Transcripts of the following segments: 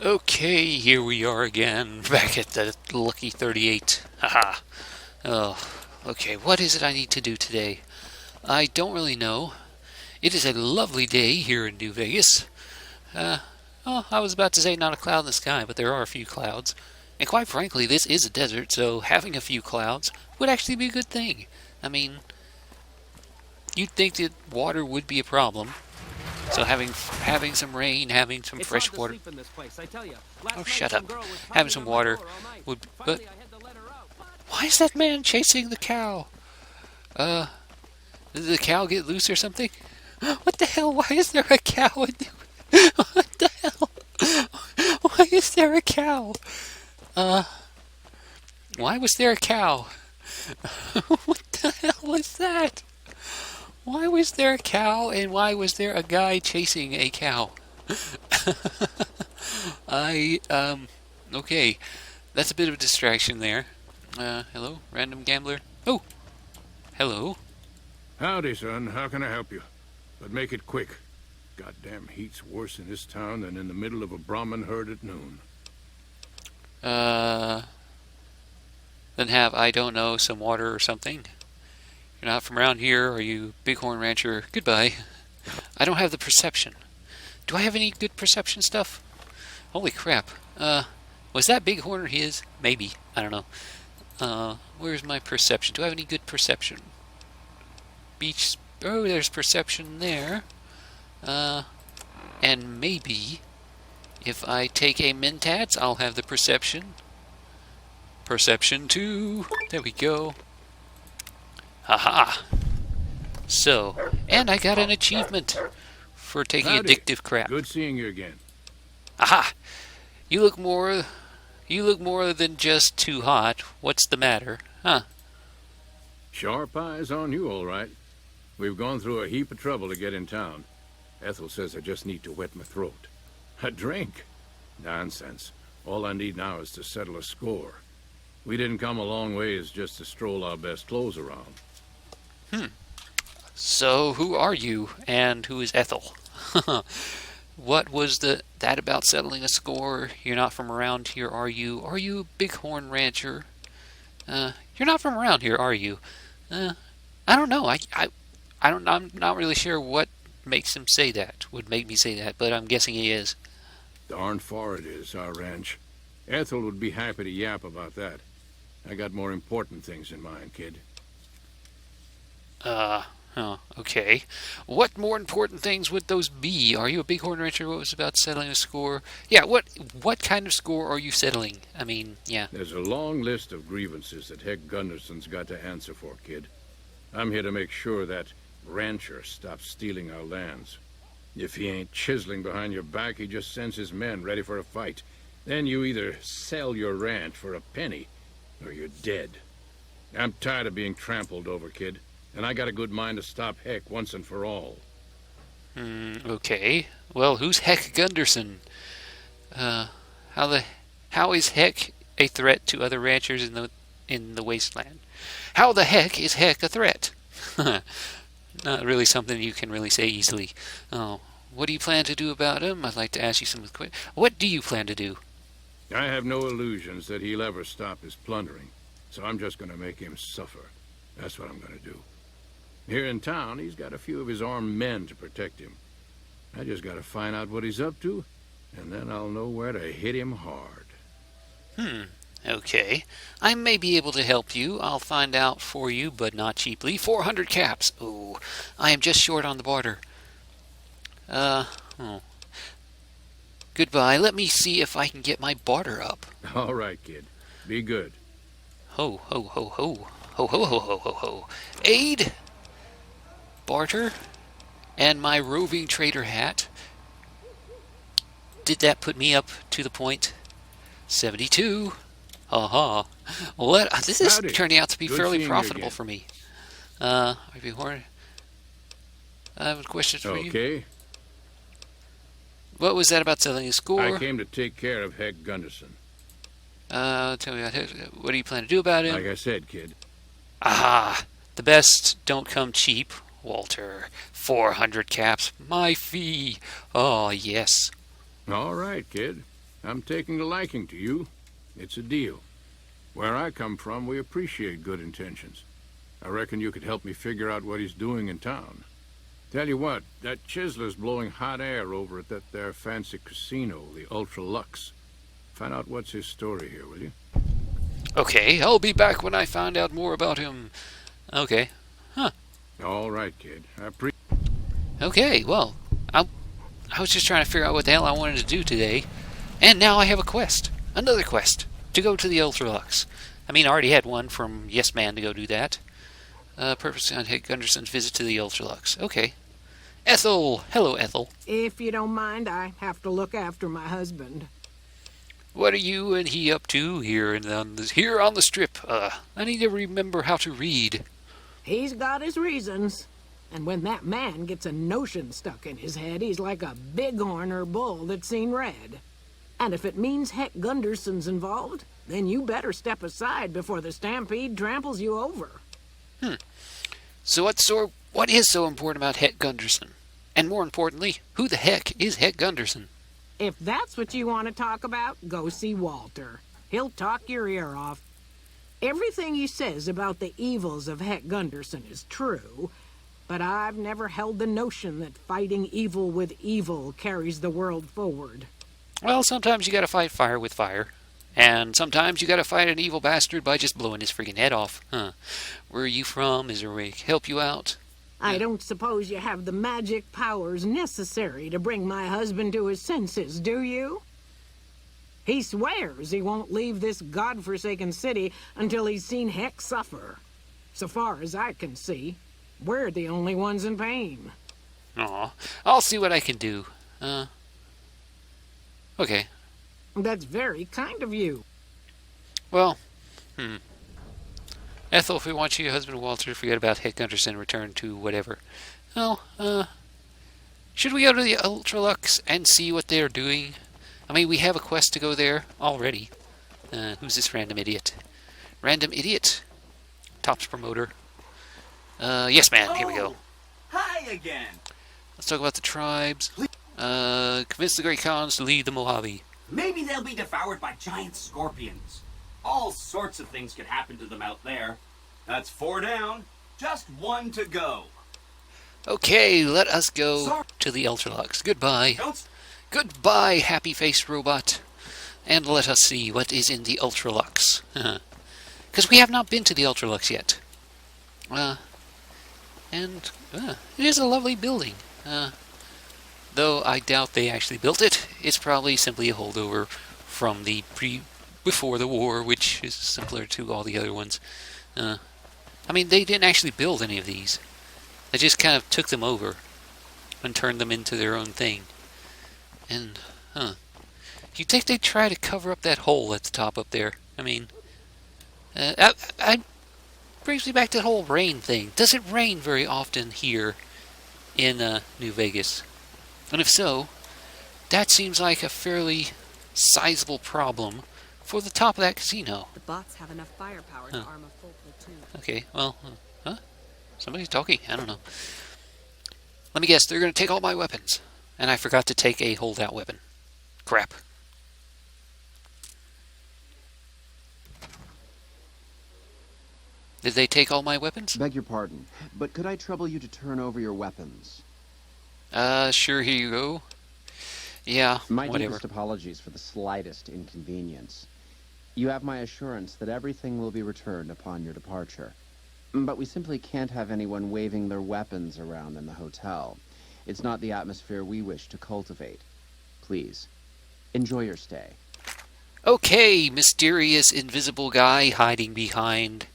Okay, here we are again, back at the lucky 38. Haha. Oh, okay, what is it I need to do today? I don't really know. It is a lovely day here in New Vegas. Uh, I was about to say not a cloud in the sky, but there are a few clouds. And quite frankly, this is a desert, so having a few clouds would actually be a good thing. I mean, you'd think that water would be a problem. So having some rain, having some It's fresh hard to water. sleep in this place, I tell you. Oh, Last night shut some up. girl was Having pounding some on my water door all night. would. But Finally, I had to let her out. why is that man chasing the cow? Uh, did the cow get loose or something? What the hell? Why is there a cow? What the hell? Why is there a cow? Uh, why was there a cow? What the hell was that? Why was there a cow and why was there a guy chasing a cow? I, okay. That's a bit of a distraction there. Hello, random gambler? Oh, hello. Howdy, son. How can I help you? But make it quick. Goddamn heat's worse in this town than in the middle of a Brahmin herd at noon. Uh, then have, I don't know, some water or something. You're not from around here, are you Bighorn Rancher? Goodbye. I don't have the perception. Do I have any good perception stuff? Holy crap. Was that Bighorn his? Maybe. I don't know. Where's my perception? Do I have any good perception? Beach. Oh, there's perception there. And maybe if I take a Mentats, I'll have the perception. Perception 2. There we go. Haha. So, and I got an achievement for taking Howdy. addictive crap. Good seeing you again. Aha! You look more than just too hot. What's the matter? Huh? Sharp eyes on you, all right. We've gone through a heap of trouble to get in town. Ethel says I just need to wet my throat. A drink? Nonsense. All I need now is to settle a score. We didn't come a long ways just to stroll our best clothes around. So, who are you, and who is Ethel? What was that about settling a score? You're not from around here, are you? Are you a Bighorn Rancher? You're not from around here, are you? I don't know. I don't. I'm not really sure what makes him say that. Would make me say that, but I'm guessing he is. Darn far it is, our ranch. Ethel would be happy to yap about that. I got more important things in mind, kid. Oh, okay. What more important things would those be? Are you a Bighorn Rancher? What was about settling a score? Yeah, what kind of score are you settling? I mean, yeah. There's a long list of grievances that Heck Gunderson's got to answer for, kid. I'm here to make sure that rancher stops stealing our lands. If he ain't chiseling behind your back, he just sends his men ready for a fight. Then you either sell your ranch for a penny, or you're dead. I'm tired of being trampled over, kid, and I got a good mind to stop Heck once and for all. Okay. Well, who's Heck Gunderson? Uh, how is Heck a threat to other ranchers in the wasteland? How the heck is Heck a threat? Not really something you can really say easily. Oh, what do you plan to do about him? I'd like to ask you some questions. What do you plan to do? I have no illusions that he'll ever stop his plundering, so I'm just gonna make him suffer. That's what I'm gonna do. Here in town, he's got a few of his armed men to protect him. I just gotta find out what he's up to, and then I'll know where to hit him hard. Okay. I may be able to help you. I'll find out for you, but not cheaply. 400 caps. Ooh, I am just short on the barter. Oh. Goodbye. Let me see if I can get my barter up. All right, kid. Be good. Ho, ho, ho, ho. Ho, ho, ho, ho, ho, ho. Aid, barter, and my roving trader hat. Did that put me up to the point? 72. Aha. What? This is Howdy. turning out to be Good fairly seeing you profitable again. for me. Maybe Horn. I have a question for you. Okay. What was that about selling a score? I came to take care of Heck Gunderson. Tell me what do you plan to do about him? Like I said, kid. Ah, the best don't come cheap, Walter. 400 caps, my fee. Oh, yes. All right, kid. I'm taking a liking to you. It's a deal. Where I come from, we appreciate good intentions. I reckon you could help me figure out what he's doing in town. Tell you what, that chiseler's blowing hot air over at that there fancy casino, the Ultra Luxe. Find out what's his story here, will you? Okay, I'll be back when I find out more about him. Okay. Huh. All right, kid. Okay, well, I was just trying to figure out what the hell I wanted to do today. And now I have a quest. Another quest. To go to the Ultra Luxe. I mean, I already had one from Yes Man to go do that. Purpose on Heck Gunderson's visit to the Ultra Luxe. Okay. Ethel! Hello, Ethel. If you don't mind, I have to look after my husband. What are you and he up to here on the strip? I need to remember how to read. He's got his reasons. And when that man gets a notion stuck in his head, he's like a bighorn or bull that's seen red. And if it means Heck Gunderson's involved, then you better step aside before the stampede tramples you over. So what is so important about Heck Gunderson? And more importantly, who the heck is Heck Gunderson? If that's what you want to talk about, go see Walter. He'll talk your ear off. Everything he says about the evils of Heck Gunderson is true, but I've never held the notion that fighting evil with evil carries the world forward. Well, sometimes you gotta fight fire with fire. And sometimes you gotta fight an evil bastard by just blowing his freaking head off. Where are you from? Is there a way to help you out? I don't suppose you have the magic powers necessary to bring my husband to his senses, do you? He swears he won't leave this godforsaken city until he's seen Heck suffer. So far as I can see, we're the only ones in pain. Aw, I'll see what I can do. Okay. That's very kind of you. Well, Ethel, if we want your husband Walter to forget about Heck Gunderson and return to whatever. Well, should we go to the Ultra Luxe and see what they're doing? I mean, we have a quest to go there already. Who's this random idiot? Random idiot? Tops promoter. Yes, man, here we go. Hi again. Let's talk about the tribes. Convince the Great Khans to lead the Mojave. Maybe they'll be devoured by giant scorpions. All sorts of things could happen to them out there. That's 4 down. Just 1 to go. Okay, let us go to the Ultra Luxe. Goodbye. Goodbye, happy-faced robot. And let us see what is in the Ultra Luxe. Because we have not been to the Ultra Luxe yet. And it is a lovely building. Though I doubt they actually built it. It's probably simply a holdover from the before the war, which is similar to all the other ones. I mean, they didn't actually build any of these. They just kind of took them over and turned them into their own thing. And, you think they'd try to cover up that hole at the top up there? I mean, I brings me back to the whole rain thing. Does it rain very often here in New Vegas? And if so, that seems like a fairly sizable problem for the top of that casino. The bots have enough firepower to arm a full platoon. Okay, well, somebody's talking. I don't know. Let me guess, they're going to take all my weapons. And I forgot to take a holdout weapon. Crap. Did they take all my weapons? Beg your pardon, but could I trouble you to turn over your weapons? Sure, here you go. Yeah, My whatever. deepest apologies for the slightest inconvenience. You have my assurance that everything will be returned upon your departure. But we simply can't have anyone waving their weapons around in the hotel. It's not the atmosphere we wish to cultivate. Please, enjoy your stay. Okay, mysterious invisible guy hiding behind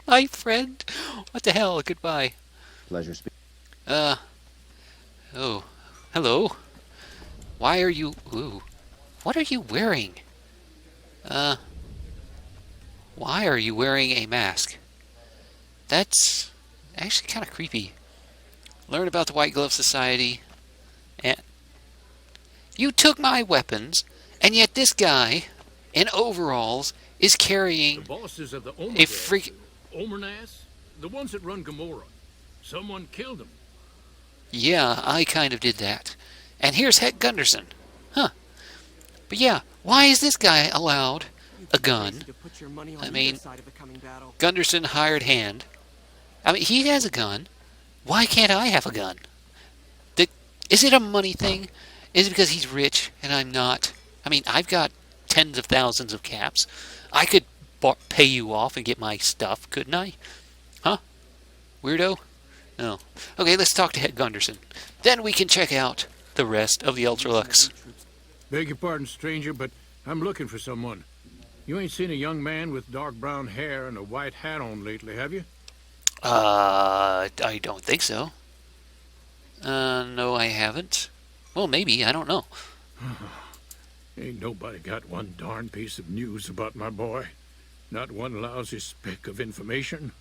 my friend. What the hell? Goodbye. Pleasure speaking. Oh, hello. Why are you... Ooh. What are you wearing? Why are you wearing a mask? That's actually kind of creepy. Learn about the White Glove Society. And you took my weapons, and yet this guy in overalls is carrying The bosses of the a freak... Omernas? The ones that run Gomorrah. Someone killed them. Yeah, I kind of did that. And here's Heck Gunderson. Huh. But yeah, why is this guy allowed a gun? To put your money on I either mean, side of the coming battle. Gunderson hired hand. I mean, he has a gun. Why can't I have a gun? Is it a money thing? Is it because he's rich and I'm not? I mean, I've got tens of thousands of caps. I could pay you off and get my stuff, couldn't I? Huh? Weirdo? No. Okay, let's talk to Heck Gunderson. Then we can check out the rest of the Ultralux. Beg your pardon, stranger, but I'm looking for someone. You ain't seen a young man with dark brown hair and a white hat on lately, have you? I don't think so. No, I haven't. Well, maybe, I don't know. Ain't nobody got one darn piece of news about my boy. Not one lousy speck of information.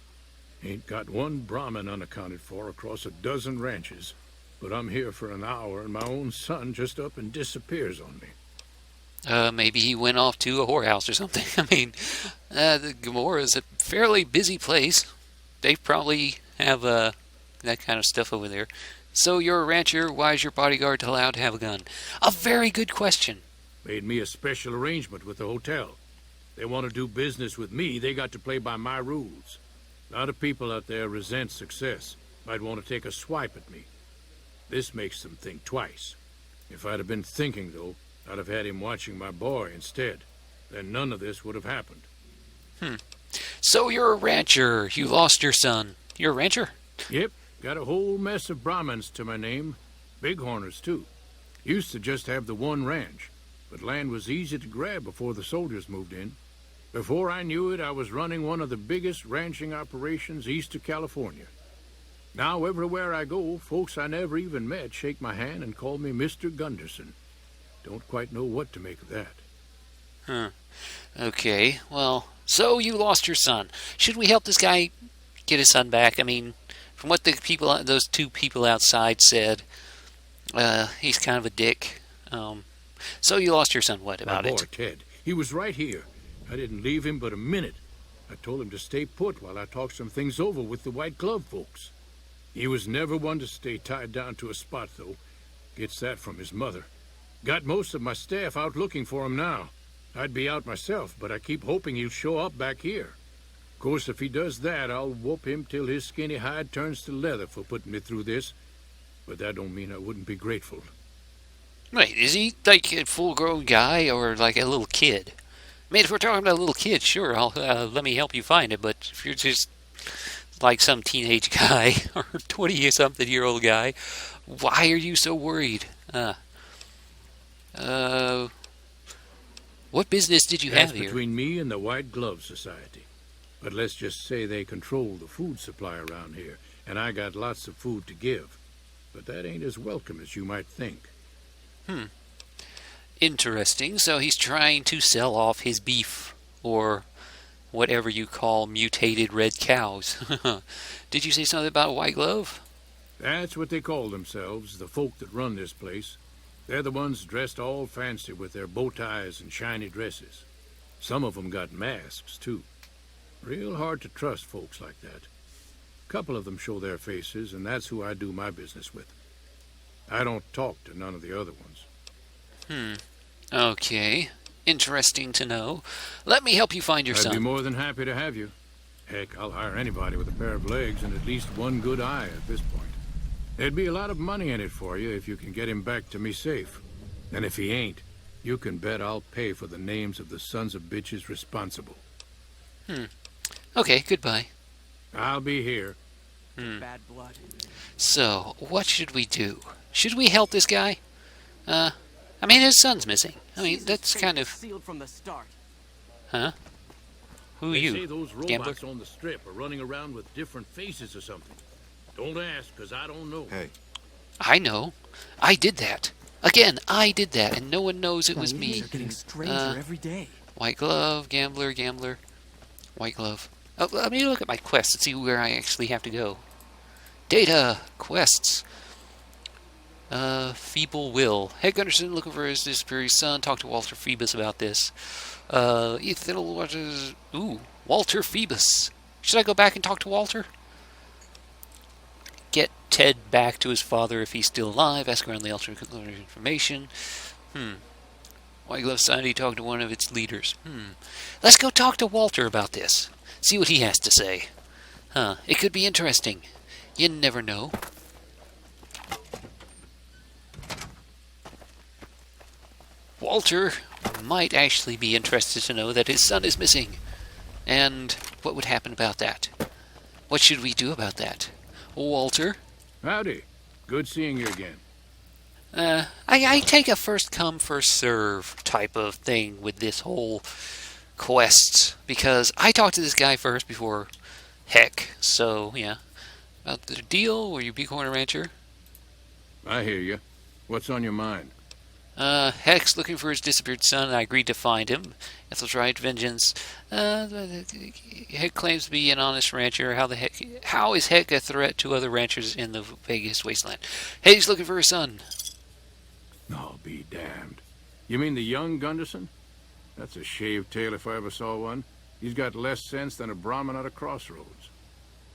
Ain't got one Brahmin unaccounted for across a dozen ranches. But I'm here for an hour and my own son just up and disappears on me. Maybe he went off to a whorehouse or something. I mean, the Gomorrah is a fairly busy place. They probably have that kind of stuff over there. So you're a rancher, why is your bodyguard allowed to have a gun? A very good question. Made me a special arrangement with the hotel. They want to do business with me, they got to play by my rules. A lot of people out there resent success. Might want to take a swipe at me. This makes them think twice. If I'd have been thinking, though, I'd have had him watching my boy instead. Then none of this would have happened. So you're a rancher. You lost your son. You're a rancher? Yep, got a whole mess of Brahmins to my name. Bighorners, too. Used to just have the one ranch, but land was easy to grab before the soldiers moved in. Before I knew it, I was running one of the biggest ranching operations east of California. Now, everywhere I go, folks I never even met shake my hand and call me Mr. Gunderson. Don't quite know what to make of that. Huh. Okay, well, so you lost your son. Should we help this guy get his son back? I mean, from what those two people outside said, he's kind of a dick. So you lost your son. What about my boy, it? Ted. He was right here. I didn't leave him but a minute. I told him to stay put while I talked some things over with the White Glove folks. He was never one to stay tied down to a spot, though. Gets that from his mother. Got most of my staff out looking for him now. I'd be out myself, but I keep hoping he'll show up back here. Of course, if he does that, I'll whoop him till his skinny hide turns to leather for putting me through this. But that don't mean I wouldn't be grateful. Wait, is he like a full-grown guy or like a little kid? I mean, if we're talking about a little kid, sure, I'll let me help you find it. But if you're just like some teenage guy or 20-something-year-old guy, why are you so worried? What business did you That's have here? between me and the White Glove Society. But let's just say they control the food supply around here, and I got lots of food to give. But that ain't as welcome as you might think. Interesting. So he's trying to sell off his beef, or whatever you call mutated red cows. Did you say something about White Glove? That's what they call themselves, the folk that run this place. They're the ones dressed all fancy with their bow ties and shiny dresses. Some of them got masks, too. Real hard to trust folks like that. A couple of them show their faces, and that's who I do my business with. I don't talk to none of the other ones. Okay. Interesting to know. Let me help you find your I'd be son. more than happy to have you. Heck, I'll hire anybody with a pair of legs and at least one good eye at this point. There'd be a lot of money in it for you if you can get him back to me safe. And if he ain't, you can bet I'll pay for the names of the sons of bitches responsible. Okay, goodbye. I'll be here. Bad blood. So, what should we do? Should we help this guy? I mean, his son's missing. I mean, that's kind of... Sealed from the start. Huh? Who are They say you? those Gambler? robots on the strip are running around with different faces or something. Don't ask, because I don't know. Hey, I know. I did that. Again, I did that, and no one knows it was me. Things are getting stranger every day. White Glove, Gambler, White Glove. Oh, let me look at my quests and see where I actually have to go. Data, quests. Feeble Will. Heck Gunderson looking for his disappearing son. Talk to Walter Phoebus about this. Walter Phoebus. Should I go back and talk to Walter? Get Ted back to his father if he's still alive. Ask around the alternate information. White Glove Society talked to one of its leaders. Let's go talk to Walter about this. See what he has to say. It could be interesting. You never know. Walter might actually be interested to know that his son is missing. And what would happen about that? What should we do about that? Walter? Howdy. Good seeing you again. I take a first come, first serve type of thing with this whole quest. Because I talked to this guy first before Heck. So, yeah. About the deal, were you Bighorn Rancher? I hear you. What's on your mind? Heck's looking for his disappeared son, and I agreed to find him. Ethel's right, vengeance. Heck claims to be an honest rancher. How is Heck a threat to other ranchers in the Vegas wasteland? He's looking for his son. Oh, be damned. You mean the young Gunderson? That's a shaved tail if I ever saw one. He's got less sense than a Brahmin at a crossroads.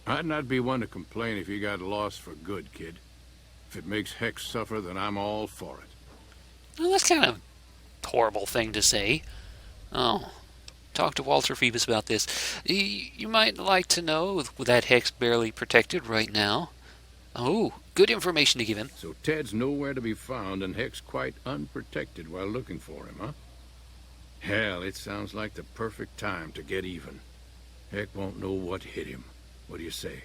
I'd not be one to complain if he got lost for good, kid. If it makes Heck suffer, then I'm all for it. Well, that's kind of a horrible thing to say. Oh, talk to Walter Phoebus about this. You might like to know that Heck's barely protected right now. Oh, good information to give him. So Ted's nowhere to be found, and Heck's quite unprotected while looking for him, huh? Hell, it sounds like the perfect time to get even. Heck won't know what hit him. What do you say?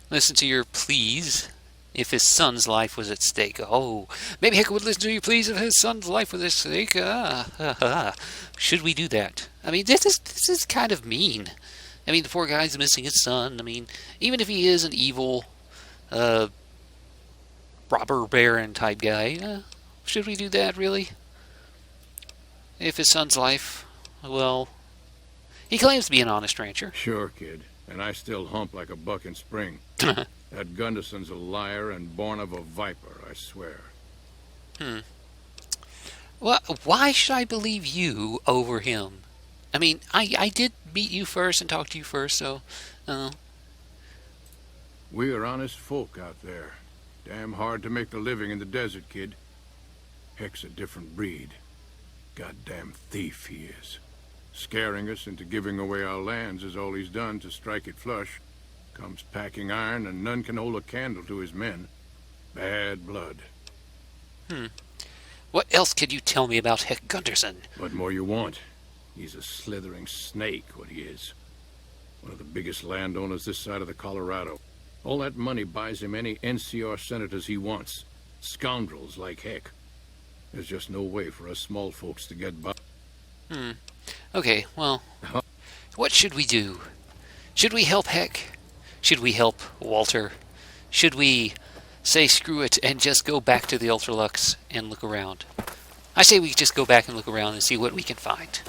Listen to your pleas if his son's life was at stake. Oh, maybe Heck would listen to your pleas if his son's life was at stake. Should we do that? I mean, this is kind of mean. I mean, the poor guy's missing his son. I mean, even if he is an evil, robber baron type guy, should we do that, really? If his son's life, well, he claims to be an honest rancher. Sure, kid. And I still hump like a buck in spring. That Gunderson's a liar and born of a viper, I swear. Well, why should I believe you over him? I mean, I did meet you first and talk to you first, so... We are honest folk out there. Damn hard to make the living in the desert, kid. Heck's a different breed. Goddamn thief he is. Scaring us into giving away our lands is all he's done to strike it flush. Comes packing iron, and none can hold a candle to his men. Bad blood. What else could you tell me about Heck Gunderson? What more you want? He's a slithering snake, what he is. One of the biggest landowners this side of the Colorado. All that money buys him any NCR senators he wants. Scoundrels like Heck. There's just no way for us small folks to get by. Okay, well, what should we do? Should we help Heck? Should we help Walter? Should we say screw it and just go back to the Ultra Luxe and look around? I say we just go back and look around and see what we can find.